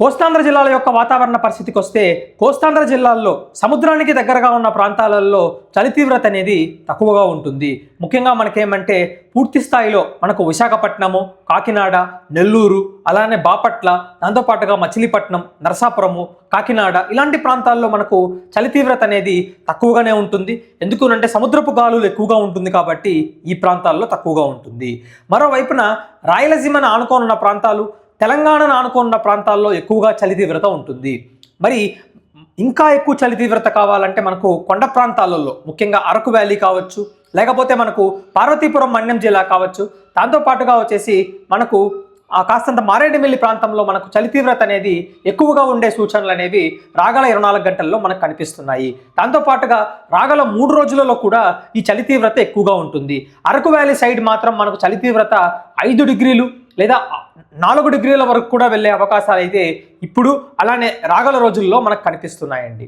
కోస్తాంధ్ర జిల్లాల యొక్క వాతావరణ పరిస్థితికి వస్తే కోస్తాంధ్ర జిల్లాల్లో సముద్రానికి దగ్గరగా ఉన్న ప్రాంతాలలో చలి తీవ్రత అనేది తక్కువగా ఉంటుంది. ముఖ్యంగా మనకేమంటే పూర్తి స్థాయిలో మనకు విశాఖపట్నము, కాకినాడ, నెల్లూరు, అలానే బాపట్ల, దాంతోపాటుగా మచిలీపట్నం, నరసాపురము, కాకినాడ ఇలాంటి ప్రాంతాల్లో మనకు చలి తీవ్రత అనేది తక్కువగానే ఉంటుంది. ఎందుకంటే సముద్రపు గాలులు ఎక్కువగా ఉంటుంది కాబట్టి ఈ ప్రాంతాల్లో తక్కువగా ఉంటుంది. మరోవైపున రాయలసీమను ఆనుకోనున్న ప్రాంతాలు, తెలంగాణను ఆనుకున్న ప్రాంతాల్లో ఎక్కువగా చలి తీవ్రత ఉంటుంది. మరి ఇంకా ఎక్కువ చలి తీవ్రత కావాలంటే మనకు కొండ ప్రాంతాలలో ముఖ్యంగా అరకు వ్యాలీ కావచ్చు, లేకపోతే మనకు పార్వతీపురం మన్యం జిల్లా కావచ్చు, దాంతోపాటుగా వచ్చేసి మనకు కాస్తంత మారేడుమిల్లి ప్రాంతంలో మనకు చలి తీవ్రత అనేది ఎక్కువగా ఉండే సూచనలు అనేవి రాగల 24 గంటల్లో మనకు కనిపిస్తున్నాయి. దాంతోపాటుగా రాగల 3 రోజులలో కూడా ఈ చలి తీవ్రత ఎక్కువగా ఉంటుంది. అరకు వ్యాలీ సైడ్ మాత్రం మనకు చలి తీవ్రత 5 డిగ్రీలు లేదా 4 డిగ్రీల వరకు కూడా వెళ్ళే అవకాశాలు అయితే ఇప్పుడు అలానే రాగల రోజుల్లో మనకు కనిపిస్తున్నాయండి.